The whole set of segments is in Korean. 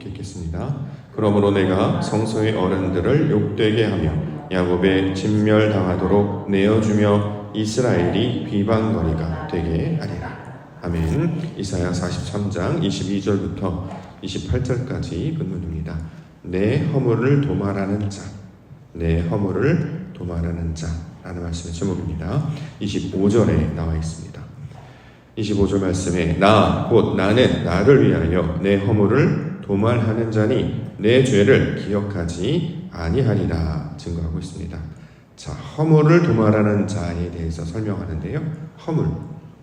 읽겠습니다. 그러므로 내가 성소의 어른들을 욕되게 하며 야곱에 진멸당하도록 내어주며 이스라엘이 비방거리가 되게 하리라. 아멘. 이사야 43장 22절부터 28절까지 본문입니다. 내 허물을 도말하는 자, 내 허물을 도말하는 자라는 말씀의 제목입니다. 25절에 나와 있습니다. 25절 말씀에 나 곧 나는 나를 위하여 내 허물을 도말하는 자니 내 죄를 기억하지 아니하리라 증거하고 있습니다. 자, 허물을 도말하는 자에 대해서 설명하는데요. 허물,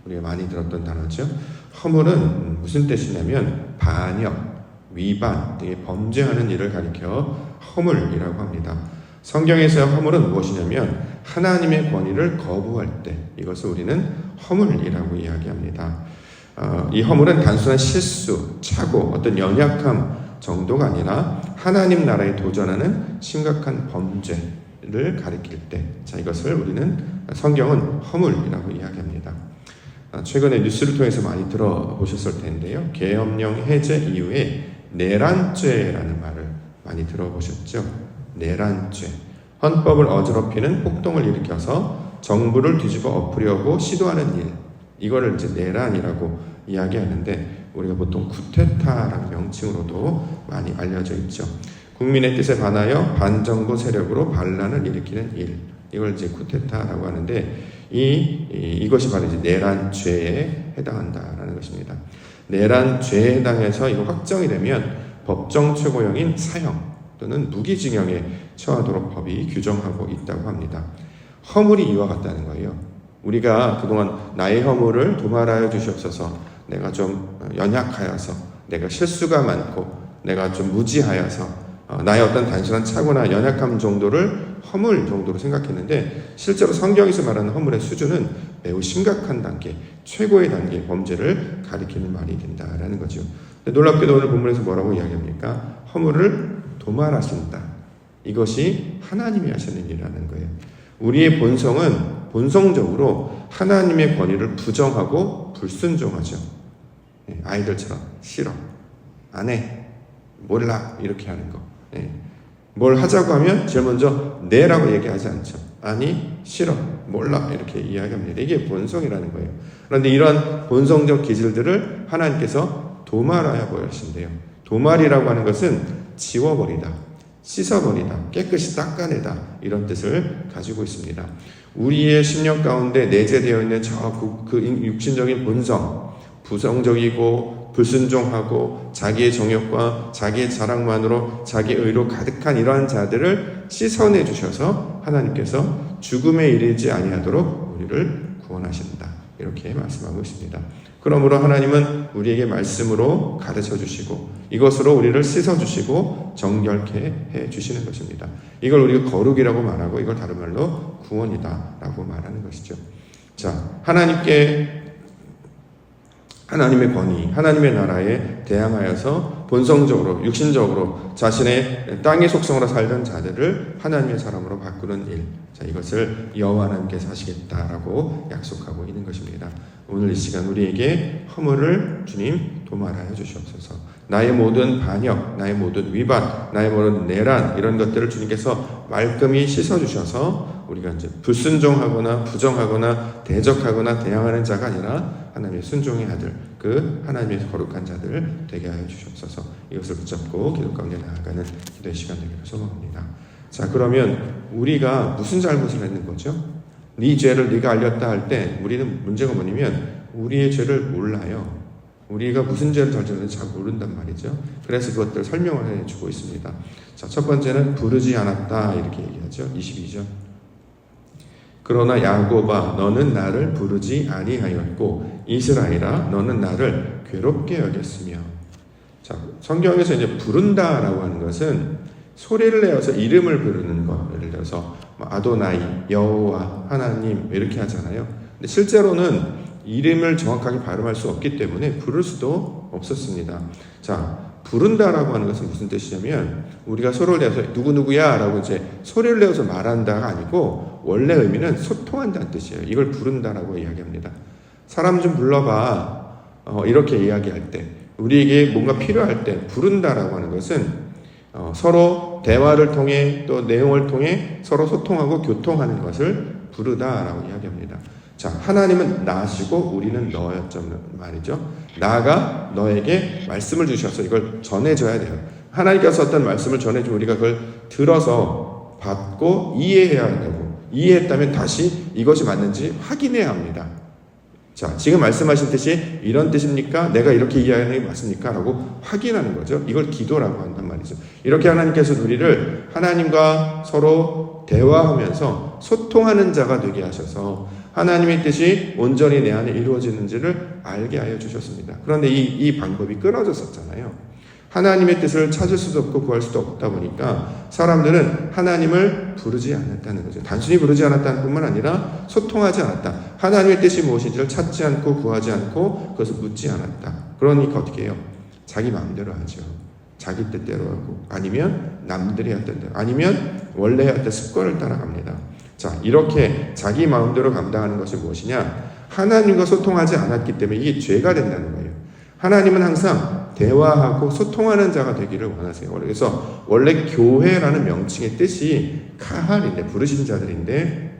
우리가 많이 들었던 단어죠. 허물은 무슨 뜻이냐면 반역, 위반 등의 범죄하는 일을 가리켜 허물이라고 합니다. 성경에서의 허물은 무엇이냐면 하나님의 권위를 거부할 때 이것을 우리는 허물이라고 이야기합니다. 이 허물은 단순한 실수, 착오, 어떤 연약함 정도가 아니라 하나님 나라에 도전하는 심각한 범죄를 가리킬 때, 자, 이것을 우리는 성경은 허물이라고 이야기합니다. 최근에 뉴스를 통해서 많이 들어보셨을 텐데요. 계엄령 해제 이후에 내란죄라는 말을 많이 들어보셨죠? 내란죄. 헌법을 어지럽히는 폭동을 일으켜서 정부를 뒤집어 엎으려고 시도하는 일. 이거를 이제 내란이라고 이야기하는데 우리가 보통 쿠데타라는 명칭으로도 많이 알려져 있죠. 국민의 뜻에 반하여 반정부 세력으로 반란을 일으키는 일. 이걸 이제 쿠데타라고 하는데 이것이 바로 이제 내란죄에 해당한다라는 것입니다. 내란죄에 해당해서 이거 확정이 되면 법정 최고형인 사형 또는 무기징역에 처하도록 법이 규정하고 있다고 합니다. 허물이 이와 같다는 거예요. 우리가 그동안 나의 허물을 도말하여 주시옵소서, 내가 좀 연약하여서, 내가 실수가 많고, 내가 좀 무지하여서, 나의 어떤 단순한 착오나 연약함 정도를 허물 정도로 생각했는데 실제로 성경에서 말하는 허물의 수준은 매우 심각한 단계, 최고의 단계의 범죄를 가리키는 말이 된다라는 거죠. 놀랍게도 오늘 본문에서 뭐라고 이야기합니까? 허물을 도말하신다. 이것이 하나님이 하시는 일이라는 거예요. 우리의 본성은 본성적으로 하나님의 권위를 부정하고 불순종하죠. 아이들처럼 싫어, 안 해, 몰라 이렇게 하는 거. 뭘 하자고 하면 제일 먼저 네라고 얘기하지 않죠. 아니, 싫어, 몰라 이렇게 이야기합니다. 이게 본성이라는 거예요. 그런데 이러한 본성적 기질들을 하나님께서 도말하여 보여주신대요. 도말이라고 하는 것은 지워버리다, 씻어버리다, 깨끗이 닦아내다 이런 뜻을 가지고 있습니다. 우리의 심령 가운데 내재되어 있는 그 육신적인 본성, 부정적이고 불순종하고 자기의 정욕과 자기의 자랑만으로 자기의 의로 가득한 이러한 자들을 씻어내 주셔서 하나님께서 죽음에 이르지 아니하도록 우리를 구원하신다. 이렇게 말씀하고 있습니다. 그러므로 하나님은 우리에게 말씀으로 가르쳐 주시고 이것으로 우리를 씻어 주시고 정결케 해 주시는 것입니다. 이걸 우리가 거룩이라고 말하고 이걸 다른 말로 구원이다라고 말하는 것이죠. 자, 하나님의 권위, 하나님의 나라에 대항하여서 본성적으로, 육신적으로 자신의 땅의 속성으로 살던 자들을 하나님의 사람으로 바꾸는 일. 자, 이것을 여호와 하나님께서 하시겠다라고 약속하고 있는 것입니다. 오늘 이 시간 우리에게 허물을 주님 도말하여 주시옵소서. 나의 모든 반역, 나의 모든 위반, 나의 모든 내란 이런 것들을 주님께서 말끔히 씻어주셔서 우리가 이제 불순종하거나 부정하거나 대적하거나 대항하는 자가 아니라 하나님의 순종의 아들, 그 하나님의 거룩한 자들 되게 하여 주시옵소서. 이것을 붙잡고 기도 가운데 나아가는 기도의 시간 되기를 소망합니다. 자, 그러면 우리가 무슨 잘못을 했는 거죠? 네 죄를 네가 알렸다 할 때 우리는 문제가 뭐냐면 우리의 죄를 몰라요. 우리가 무슨 죄를 저질렀는지 잘 모른단 말이죠. 그래서 그것들을 설명을 해주고 있습니다. 자, 첫 번째는 부르지 않았다 이렇게 얘기하죠. 22절. 그러나 야곱아 너는 나를 부르지 아니하였고 이스라엘아 너는 나를 괴롭게 여겼으며. 자, 성경에서 이제 부른다라고 하는 것은 소리를 내어서 이름을 부르는 것. 예를 들어서 아도나이, 여호와, 하나님 이렇게 하잖아요. 근데 실제로는 이름을 정확하게 발음할 수 없기 때문에 부를 수도 없었습니다. 자, 부른다라고 하는 것은 무슨 뜻이냐면 우리가 소리를 내어서 누구누구야 라고 이제 소리를 내어서 말한다가 아니고 원래 의미는 소통한다는 뜻이에요. 이걸 부른다라고 이야기합니다. 사람 좀 불러봐 이렇게 이야기할 때 우리에게 뭔가 필요할 때 부른다라고 하는 것은 서로 대화를 통해 또 내용을 통해 서로 소통하고 교통하는 것을 부르다라고 이야기합니다. 자, 하나님은 나시고 우리는 너였죠 말이죠. 나가 너에게 말씀을 주셔서 이걸 전해줘야 돼요. 하나님께서 어떤 말씀을 전해주면 우리가 그걸 들어서 받고 이해해야 되고, 이해했다면 다시 이것이 맞는지 확인해야 합니다. 자, 지금 말씀하신 뜻이 이런 뜻입니까? 내가 이렇게 이해하는 게 맞습니까? 라고 확인하는 거죠. 이걸 기도라고 한단 말이죠. 이렇게 하나님께서 우리를 하나님과 서로 대화하면서 소통하는 자가 되게 하셔서 하나님의 뜻이 온전히 내 안에 이루어지는지를 알게 하여 주셨습니다. 그런데 이 방법이 끊어졌었잖아요. 하나님의 뜻을 찾을 수도 없고 구할 수도 없다 보니까 사람들은 하나님을 부르지 않았다는 거죠. 단순히 부르지 않았다는 뿐만 아니라 소통하지 않았다. 하나님의 뜻이 무엇인지를 찾지 않고 구하지 않고 그것을 묻지 않았다. 그러니까 어떻게 해요? 자기 마음대로 하죠. 자기 뜻대로 하고, 아니면 남들이 했던 대로, 아니면 원래 했던 습관을 따라갑니다. 자, 이렇게 자기 마음대로 감당하는 것이 무엇이냐? 하나님과 소통하지 않았기 때문에 이게 죄가 된다는 거예요. 하나님은 항상 대화하고 소통하는 자가 되기를 원하세요. 그래서 원래 교회라는 명칭의 뜻이 카할인데, 부르신 자들인데,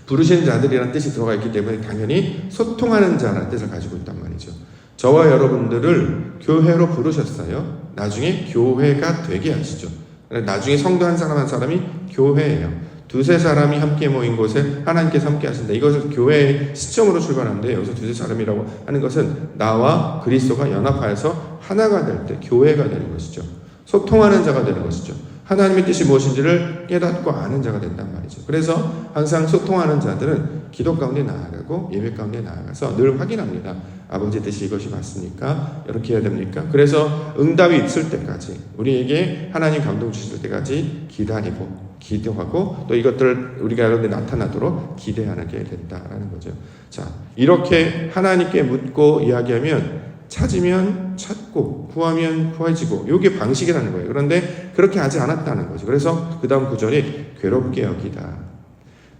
부르신 자들이라는 뜻이 들어가 있기 때문에 당연히 소통하는 자라는 뜻을 가지고 있단 말이죠. 저와 여러분들을 교회로 부르셨어요. 나중에 교회가 되게 하시죠. 나중에 성도 한 사람 한 사람이 교회예요. 두세 사람이 함께 모인 곳에 하나님께서 함께 하신다. 이것을 교회의 시점으로 출발하는데, 여기서 두세 사람이라고 하는 것은 나와 그리스도가 연합하여서 하나가 될 때 교회가 되는 것이죠. 소통하는 자가 되는 것이죠. 하나님의 뜻이 무엇인지를 깨닫고 아는 자가 된단 말이죠. 그래서 항상 소통하는 자들은 기도 가운데 나아가고 예배 가운데 나아가서 늘 확인합니다. 아버지 뜻이 이것이 맞습니까? 이렇게 해야 됩니까? 그래서 응답이 있을 때까지, 우리에게 하나님 감동 주실 때까지 기다리고 기도하고, 또 이것들을 우리가 여러분들 나타나도록 기대하게 된다라는 거죠. 자, 이렇게 하나님께 묻고 이야기하면 찾으면 찾고 구하면 구해지고, 이게 방식이라는 거예요. 그런데 그렇게 하지 않았다는 거죠. 그래서 그 다음 구절이 괴롭게 여기다.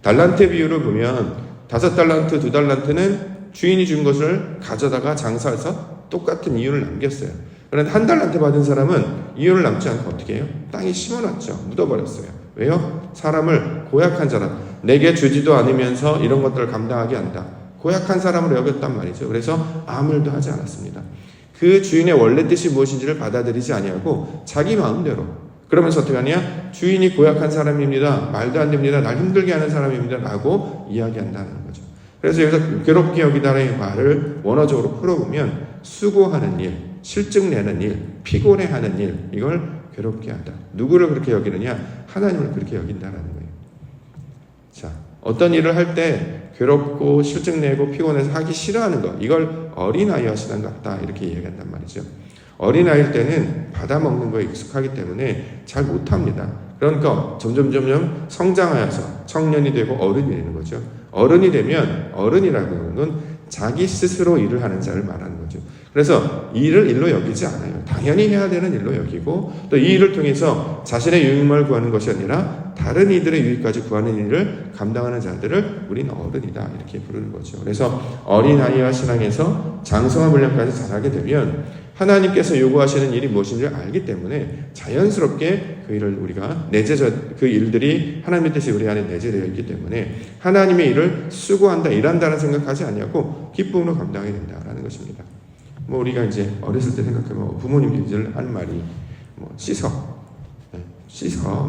달란트 비유를 보면 5달란트, 2달란트는 주인이 준 것을 가져다가 장사해서 똑같은 이윤을 남겼어요. 그런데 1달란트 받은 사람은 이윤을 남지 않고 어떻게 해요? 땅에 심어놨죠. 묻어버렸어요. 왜요? 사람을 고약한 사람, 내게 주지도 않으면서 이런 것들을 감당하게 한다. 고약한 사람으로 여겼단 말이죠. 그래서 아무 일도 하지 않았습니다. 그 주인의 원래 뜻이 무엇인지를 받아들이지 아니하고 자기 마음대로, 그러면서 어떻게 하냐? 주인이 고약한 사람입니다. 말도 안 됩니다. 날 힘들게 하는 사람입니다. 라고 이야기한다는 거죠. 그래서 여기서 괴롭게 여기다라의 말을 원어적으로 풀어보면 수고하는 일, 실증 내는 일, 피곤해하는 일, 이걸 괴롭게 하다. 누구를 그렇게 여기느냐? 하나님을 그렇게 여긴다라는 거예요. 자, 어떤 일을 할 때 괴롭고 실증내고 피곤해서 하기 싫어하는 것, 이걸 어린아이 하시는 것 같다, 이렇게 얘기한단 말이죠. 어린아이일 때는 받아먹는 거에 익숙하기 때문에 잘 못합니다. 그러니까 점점 성장하여서 청년이 되고 어른이 되는 거죠. 어른이 되면, 어른이라고 하는 건 자기 스스로 일을 하는 자를 말하는 거죠. 그래서 이 일을 일로 여기지 않아요. 당연히 해야 되는 일로 여기고, 또 이 일을 통해서 자신의 유익만을 구하는 것이 아니라 다른 이들의 유익까지 구하는 일을 감당하는 자들을 우리는 어른이다, 이렇게 부르는 거죠. 그래서 어린아이와 신앙에서 장성한 분량까지 자라게 되면 하나님께서 요구하시는 일이 무엇인지를 알기 때문에 자연스럽게 그 일을 우리가 그 일들이 하나님의 뜻이 우리 안에 내재되어 있기 때문에 하나님의 일을 수고한다, 일한다는 생각하지 않냐고 기쁨으로 감당하게 된다라는 것입니다. 뭐 우리가 이제 어렸을 때 생각하면 부모님들이 하는 말이 뭐 씻어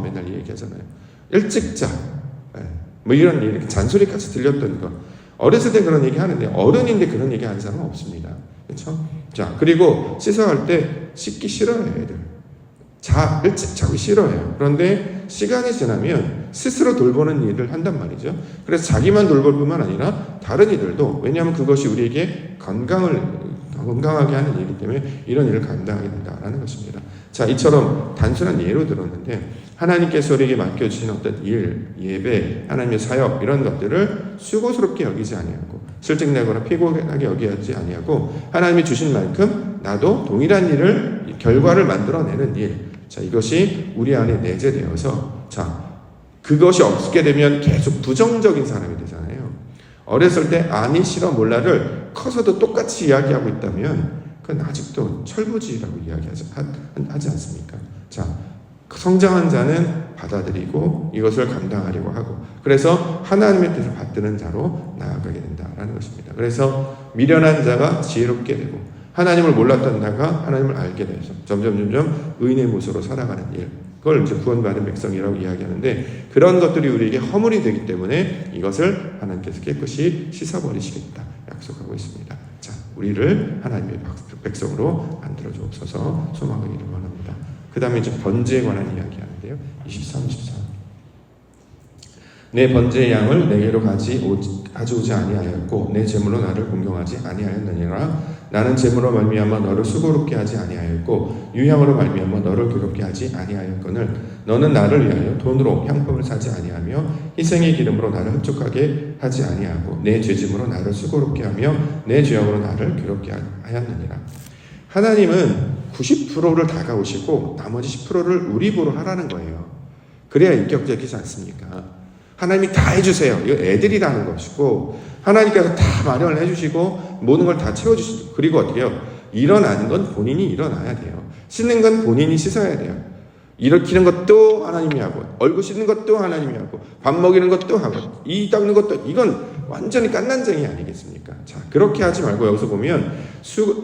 맨날 얘기하잖아요. 일찍 자, 뭐 이런 얘기, 잔소리까지 들렸던 거. 어렸을 때 그런 얘기 하는데 어른인데 그런 얘기 하는 사람은 없습니다. 그렇죠? 자, 그리고 씻어갈 때 씻기 싫어해요, 애들. 일찍 자고 싫어해요. 그런데 시간이 지나면 스스로 돌보는 일을 한단 말이죠. 그래서 자기만 돌볼 뿐만 아니라 다른 이들도, 왜냐하면 그것이 우리에게 건강하게 하는 일이기 때문에 이런 일을 감당하게 된다라는 것입니다. 자, 이처럼 단순한 예로 들었는데 하나님께서 우리에게 맡겨주신 어떤 일, 예배, 하나님의 사역, 이런 것들을 수고스럽게 여기지 아니하고 실증내거나 피곤하게 여기지 아니하고 하나님이 주신 만큼 나도 동일한 일을, 결과를 만들어내는 일, 자, 이것이 우리 안에 내재되어서, 자, 그것이 없게 되면 계속 부정적인 사람이 되잖아요. 어렸을 때 아니 싫어 몰라를 커서도 똑같이 이야기하고 있다면 그건 아직도 철부지라고 이야기하지 않습니까? 자, 성장한 자는 받아들이고 이것을 감당하려고 하고, 그래서 하나님의 뜻을 받드는 자로 나아가게 된다라는 것입니다. 그래서 미련한 자가 지혜롭게 되고, 하나님을 몰랐던 자가 하나님을 알게 돼서 점점 의인의 모습으로 살아가는 일, 그걸 이제 구원받은 백성이라고 이야기하는데, 그런 것들이 우리에게 허물이 되기 때문에 이것을 하나님께서 깨끗이 씻어버리시겠다 약속하고 있습니다. 자, 우리를 하나님의 백성으로 만들어 주옵소서 소망하기를 원합니다. 그 다음에 이제 번제에 관한 이야기하는데요. 23, 24. 내 번제의 양을 내게로 가져오지 아니하였고 내 제물로 나를 공경하지 아니하였느니라. 나는 제물로 말미암아 너를 수고롭게 하지 아니하였고 유향으로 말미암아 너를 괴롭게 하지 아니하였거늘 너는 나를 위하여 돈으로 향품을 사지 아니하며 희생의 기름으로 나를 흡족하게 하지 아니하고 내 죄짐으로 나를 수고롭게 하며 내 죄악으로 나를 괴롭게 하였느니라. 하나님은 90%를 다가오시고 나머지 10%를 우리 보러 하라는 거예요. 그래야 인격적이지 않습니까? 하나님이 다 해주세요. 이거 애들이라는 것이고, 하나님께서 다 마련을 해주시고 모든 걸 다 채워주시고, 그리고 어떻게 해요? 일어나는 건 본인이 일어나야 돼요. 씻는 건 본인이 씻어야 돼요. 일으키는 것도 하나님이 하고, 얼굴 씻는 것도 하나님이 하고, 밥 먹이는 것도 하고, 이 닦는 것도, 이건 완전히 깐난쟁이 아니겠습니까? 자, 그렇게 하지 말고 여기서 보면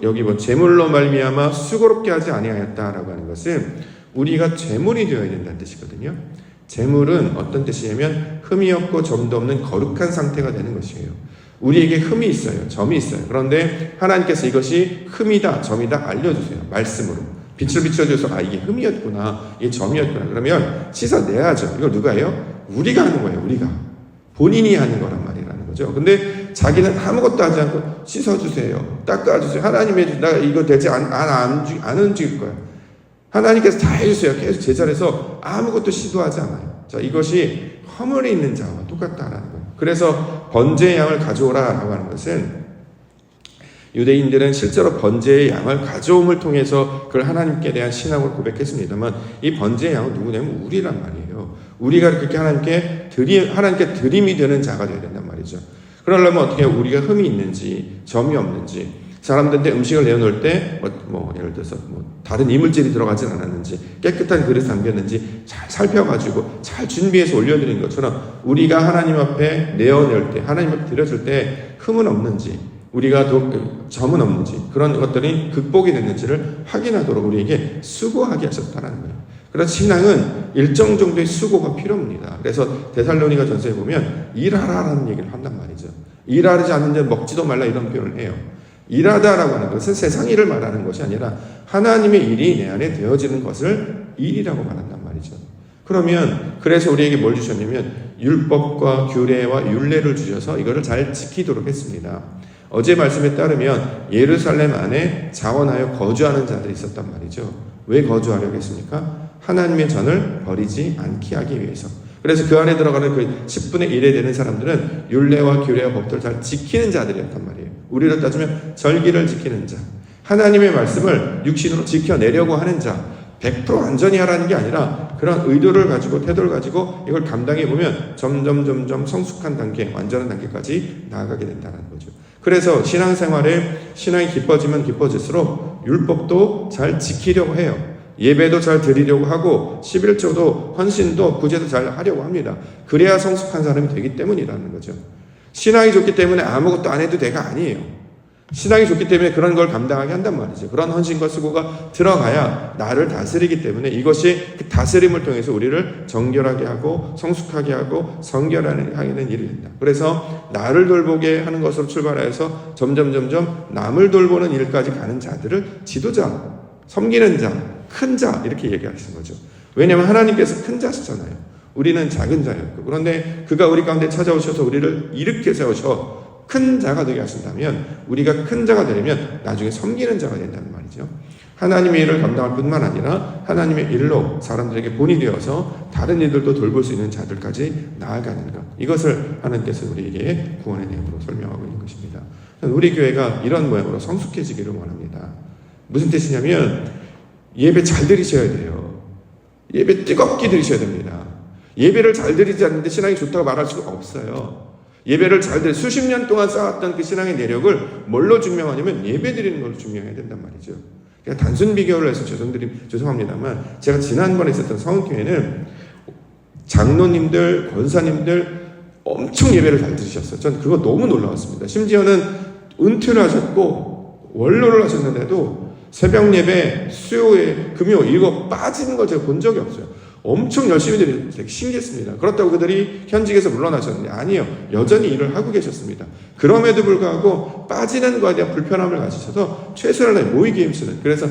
여기 제물로 말미암아 수고롭게 하지 아니하였다라고 하는 것은 우리가 제물이 되어야 된다는 뜻이거든요. 제물은 어떤 뜻이냐면 흠이 없고 점도 없는 거룩한 상태가 되는 것이에요. 우리에게 흠이 있어요. 점이 있어요. 그런데 하나님께서 이것이 흠이다, 점이다 알려주세요. 말씀으로. 빛을 비춰줘서 이게 흠이었구나, 이게 점이었구나. 그러면 씻어내야죠. 이걸 누가 해요? 우리가 하는 거예요. 우리가. 본인이 하는 거란 말이라는 거죠. 근데 자기는 아무것도 하지 않고 씻어주세요, 닦아주세요. 하나님의 나 이거 되지 안 움직일 거야. 하나님께서 다 해주세요. 계속 제자리에서 아무것도 시도하지 않아요. 자, 이것이 허물이 있는 자와 똑같다라는 거예요. 그래서 번제의 양을 가져오라라고 하는 것은 유대인들은 실제로 번제의 양을 가져옴을 통해서 그걸 하나님께 대한 신앙을 고백했습니다만, 이 번제의 양은 누구냐면 우리란 말이에요. 우리가 그렇게 하나님께 드림이 되는 자가 되어야 된단 말이죠. 그러려면 어떻게 우리가 흠이 있는지 점이 없는지, 사람들한테 음식을 내어놓을 때 예를 들어서 다른 이물질이 들어가진 않았는지, 깨끗한 그릇 담겼는지 잘 살펴가지고 잘 준비해서 올려드리는 것처럼 우리가 하나님 앞에 내어낼 때, 하나님 앞에 드려줄 때 흠은 없는지, 우리가 점은 없는지, 그런 것들이 극복이 됐는지를 확인하도록 우리에게 수고하게 하셨다는 거예요. 그래서 신앙은 일정 정도의 수고가 필요합니다. 그래서 데살로니가 전서에 보면 일하라라는 얘기를 한단 말이죠. 일하지 않는데 먹지도 말라 이런 표현을 해요. 일하다라고 하는 것은 세상 일을 말하는 것이 아니라 하나님의 일이 내 안에 되어지는 것을 일이라고 말한단 말이죠. 그러면 그래서 우리에게 뭘 주셨냐면 율법과 규례와 율례를 주셔서 이거를 잘 지키도록 했습니다. 어제 말씀에 따르면 예루살렘 안에 자원하여 거주하는 자들이 있었단 말이죠. 왜 거주하려고 했습니까? 하나님의 전을 버리지 않게 하기 위해서. 그래서 그 안에 들어가는 그 10분의 1에 되는 사람들은 율례와 규례와 법들을 잘 지키는 자들이었단 말이에요. 우리로 따지면 절기를 지키는 자, 하나님의 말씀을 육신으로 지켜내려고 하는 자, 100% 완전히 하라는 게 아니라 그런 의도를 가지고 태도를 가지고 이걸 감당해 보면 점점 성숙한 단계, 완전한 단계까지 나아가게 된다는 거죠. 그래서 신앙생활에 신앙이 깊어지면 깊어질수록 율법도 잘 지키려고 해요. 예배도 잘 드리려고 하고 11조도 헌신도 구제도 잘 하려고 합니다. 그래야 성숙한 사람이 되기 때문이라는 거죠. 신앙이 좋기 때문에 아무것도 안 해도 돼가 아니에요. 신앙이 좋기 때문에 그런 걸 감당하게 한단 말이죠. 그런 헌신과 수고가 들어가야 나를 다스리기 때문에 이것이 그 다스림을 통해서 우리를 정결하게 하고 성숙하게 하고 성결하게 하는 일이 된다. 그래서 나를 돌보게 하는 것으로 출발해서 점점 남을 돌보는 일까지 가는 자들을 지도자, 섬기는 자, 큰 자 이렇게 얘기하시는 거죠. 왜냐하면 하나님께서 큰 자시잖아요. 우리는 작은 자였고, 그런데 그가 우리 가운데 찾아오셔서 우리를 일으켜 세우셔 큰 자가 되게 하신다면, 우리가 큰 자가 되려면 나중에 섬기는 자가 된다는 말이죠. 하나님의 일을 감당할 뿐만 아니라 하나님의 일로 사람들에게 본이 되어서 다른 이들도 돌볼 수 있는 자들까지 나아가는 것, 이것을 하나님께서 우리에게 구원의 내용으로 설명하고 있는 것입니다. 우리 교회가 이런 모양으로 성숙해지기를 원합니다. 무슨 뜻이냐면 예배 잘 드리셔야 돼요. 예배 뜨겁게 드리셔야 됩니다. 예배를 잘 드리지 않는데 신앙이 좋다고 말할 수가 없어요. 예배를 잘 드려 수십 년 동안 쌓았던 그 신앙의 내력을 뭘로 증명하냐면 예배 드리는 걸로 증명해야 된단 말이죠. 그러니까 단순 비교를 해서 죄송합니다만 제가 지난번에 있었던 성은교회는 장로님들, 권사님들 엄청 예배를 잘 드리셨어요. 전 그거 너무 놀라웠습니다. 심지어는 은퇴를 하셨고 원로를 하셨는데도 새벽 예배, 수요일, 금요 이거 빠지는 걸 제가 본 적이 없어요. 엄청 열심히 드리고 되게 신기했습니다. 그렇다고 그들이 현직에서 물러나셨는데 아니에요. 여전히 일을 하고 계셨습니다. 그럼에도 불구하고 빠지는 거에 대한 불편함을 가지셔서 최선을 다해 모이게 힘쓰는, 그래서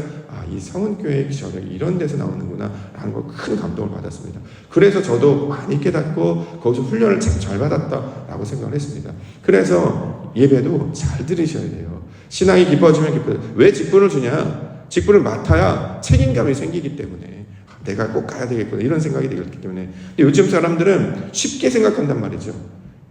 이 성은교회의 저력이 이런 데서 나오는구나 라는 걸 큰 감동을 받았습니다. 그래서 저도 많이 깨닫고 거기서 훈련을 참 잘 받았다라고 생각을 했습니다. 그래서 예배도 잘 들으셔야 돼요. 신앙이 깊어지면 깊어져요. 왜 직분을 주냐? 직분을 맡아야 책임감이 생기기 때문에 내가 꼭 가야 되겠구나 이런 생각이 되기 때문에. 근데 요즘 사람들은 쉽게 생각한단 말이죠.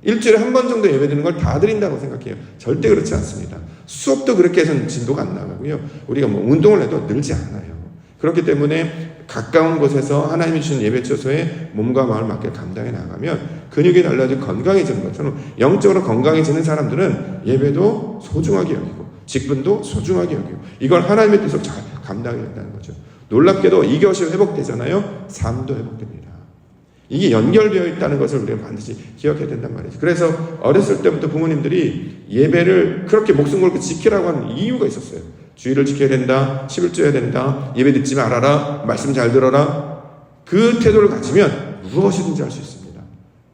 일주일에 한 번 정도 예배 드리는 걸 다 드린다고 생각해요. 절대 그렇지 않습니다. 수업도 그렇게 해서는 진도가 안 나가고요. 우리가 뭐 운동을 해도 늘지 않아요. 그렇기 때문에 가까운 곳에서 하나님이 주신 예배 처소에 몸과 마음을 맡겨 감당해 나가면 근육이 달라지고 건강해지는 것처럼 영적으로 건강해지는 사람들은 예배도 소중하게 여기고 직분도 소중하게 여기고 이걸 하나님의 뜻으로 잘 감당해야 된다는 거죠. 놀랍게도 이것이 회복되잖아요. 삶도 회복됩니다. 이게 연결되어 있다는 것을 우리가 반드시 기억해야 된단 말이죠. 그래서 어렸을 때부터 부모님들이 예배를 그렇게 목숨 걸고 지키라고 하는 이유가 있었어요. 주의를 지켜야 된다, 11조 해야 된다, 예배 듣지 말아라, 말씀 잘 들어라. 그 태도를 가지면 무엇이든지 할 수 있습니다.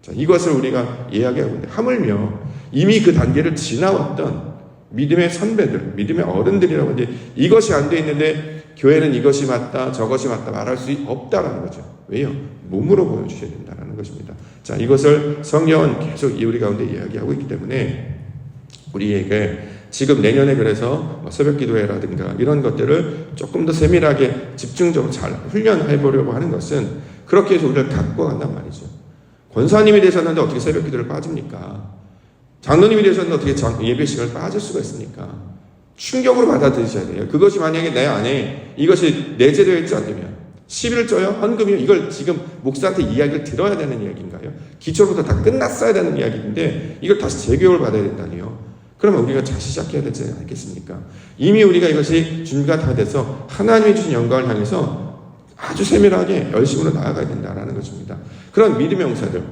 자, 이것을 우리가 이야기하고 있는데 하물며 이미 그 단계를 지나왔던 믿음의 선배들, 믿음의 어른들이라고 이제 이것이 안 돼 있는데 교회는 이것이 맞다, 저것이 맞다 말할 수 없다라는 거죠. 왜요? 몸으로 보여주셔야 된다는 것입니다. 자, 이것을 성경은 계속 우리 가운데 이야기하고 있기 때문에 우리에게 지금 내년에 그래서 새벽 기도회라든가 이런 것들을 조금 더 세밀하게 집중적으로 잘 훈련해 보려고 하는 것은 그렇게 해서 우리를 갖고 간단 말이죠. 권사님이 되셨는데 어떻게 새벽 기도를 빠집니까? 장로님이 되셨는데 어떻게 예배 시간을 빠질 수가 있습니까? 충격으로 받아들이셔야 돼요. 그것이 만약에 내 안에 이것이 내재되어 있지 않으면 11조요? 헌금이요? 이걸 지금 목사한테 이야기를 들어야 되는 이야기인가요? 기초부터 다 끝났어야 되는 이야기인데 이걸 다시 재교육을 받아야 된다니요. 그러면 우리가 다시 시작해야 되지 않겠습니까? 이미 우리가 이것이 준비가 다 돼서 하나님이 주신 영광을 향해서 아주 세밀하게 열심으로 나아가야 된다는 것입니다. 그런 믿음의 용사들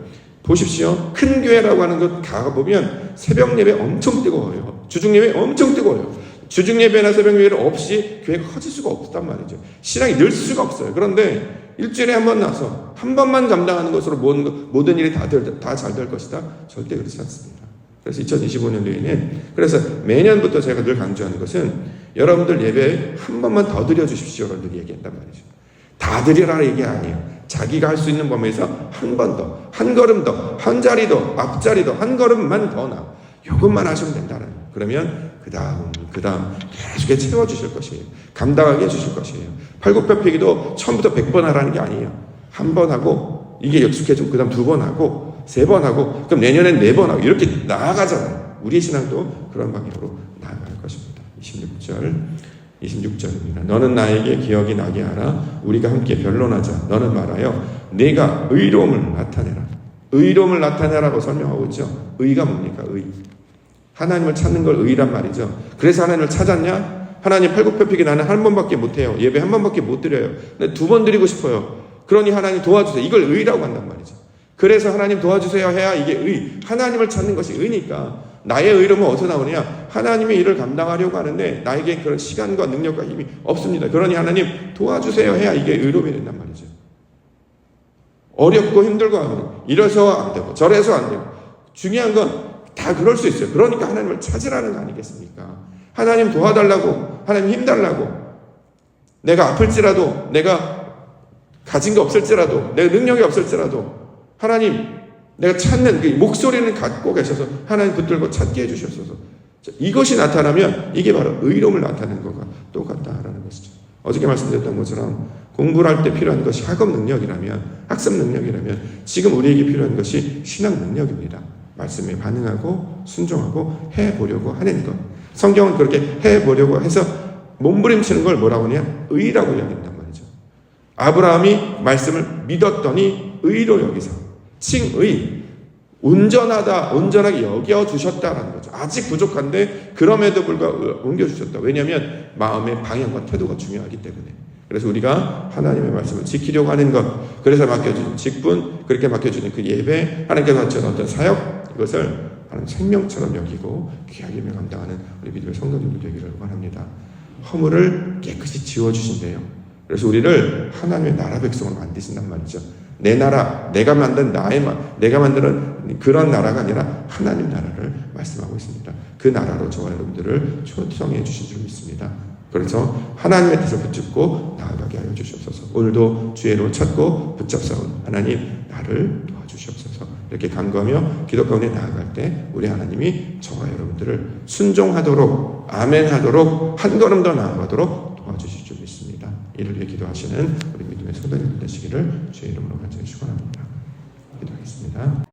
보십시오. 큰 교회라고 하는 것 가보면 새벽 예배 엄청 뜨거워요. 주중 예배 엄청 뜨거워요. 주중 예배나 새벽 예배를 없이 교회가 커질 수가 없단 말이죠. 신앙이 늘 수가 없어요. 그런데 일주일에 한 번 나서 한 번만 감당하는 것으로 모든 일이 다 잘 될 것이다? 절대 그렇지 않습니다. 그래서 2025년도에는 그래서 매년부터 제가 늘 강조하는 것은 여러분들 예배 한 번만 더 드려주십시오라고 늘 얘기한단 말이죠. 다 드리라는 얘기 아니에요. 자기가 할 수 있는 범위에서 한 번 더, 한 걸음 더, 한 자리 더, 앞자리 더, 한 걸음만 더 나아. 이것만 하시면 된다는 거예요. 그러면 그 다음 계속해 채워주실 것이에요. 감당하게 해주실 것이에요. 팔굽혀펴기도 처음부터 100번 하라는 게 아니에요. 한 번 하고 이게 익숙해지면 그 다음 2번 하고 3번 하고 그럼 내년엔 4번 하고 이렇게 나아가잖아요. 우리의 신앙도 그런 방향으로 나아갈 것입니다. 26절입니다. 너는 나에게 기억이 나게 하라. 우리가 함께 변론하자. 너는 말하여 내가 의로움을 나타내라. 의로움을 나타내라고 설명하고 있죠. 의가 뭡니까? 의. 하나님을 찾는 걸 의란 말이죠. 그래서 하나님을 찾았냐? 하나님 팔굽혀펴기 나는 한 번밖에 못해요. 예배 한 번밖에 못 드려요. 근데 2번 드리고 싶어요. 그러니 하나님 도와주세요. 이걸 의라고 한단 말이죠. 그래서 하나님 도와주세요 해야 이게 의. 하나님을 찾는 것이 의니까 나의 의로움은 어디서 나오느냐? 하나님의 일을 감당하려고 하는데 나에게 그런 시간과 능력과 힘이 없습니다. 그러니 하나님 도와주세요 해야 이게 의로움이 된단 말이죠. 어렵고 힘들고 하면 이래서 안 되고 저래서 안 되고 중요한 건 다 그럴 수 있어요. 그러니까 하나님을 찾으라는 거 아니겠습니까? 하나님 도와달라고, 하나님 힘달라고, 내가 아플지라도, 내가 가진 게 없을지라도, 내가 능력이 없을지라도 하나님 내가 찾는 그 목소리는 갖고 계셔서 하나님 붙들고 찾게 해주셔서 이것이 나타나면 이게 바로 의로움을 나타내는 것과 똑같다라는 것이죠. 어저께 말씀드렸던 것처럼 공부를 할 때 필요한 것이 학업 능력이라면, 학습 능력이라면 지금 우리에게 필요한 것이 신앙 능력입니다. 말씀에 반응하고 순종하고 해보려고 하는 것. 성경은 그렇게 해보려고 해서 몸부림치는 걸 뭐라고 하냐? 의라고 이야기한단 말이죠. 아브라함이 말씀을 믿었더니 의로 여기서 칭의. 온전하게 여겨주셨다라는 거죠. 아직 부족한데 그럼에도 불구하고 옮겨주셨다. 왜냐하면 마음의 방향과 태도가 중요하기 때문에. 그래서 우리가 하나님의 말씀을 지키려고 하는 것, 그래서 맡겨주는 직분, 그렇게 맡겨주는 그 예배, 하나님께서 맡겨주는 어떤 사역, 이것을 하나님 생명처럼 여기고 귀하게 감당하는 우리 믿음의 성도님들 되기를 원합니다. 허물을 깨끗이 지워주신대요. 그래서 우리를 하나님의 나라 백성으로 만드신단 말이죠. 내 나라, 내가 만든 내가 만드는 그런 나라가 아니라 하나님 나라를 말씀하고 있습니다. 그 나라로 저와 여러분들을 초청해 주신 줄 믿습니다. 그래서 하나님의 뜻을 붙잡고 나아가게 하여 주시옵소서. 오늘도 주의 이름을 찾고 붙잡사온 하나님, 나를 도와주시옵소서. 이렇게 간구하며 기도 가운데 나아갈 때 우리 하나님이 저와 여러분들을 순종하도록, 아멘하도록, 한 걸음 더 나아가도록 도와주실 줄 믿습니다. 이를 위해 기도하시는 우리 믿음의 성도님들 되시기를 주의 이름으로 간절히 축원합니다. 기도하겠습니다.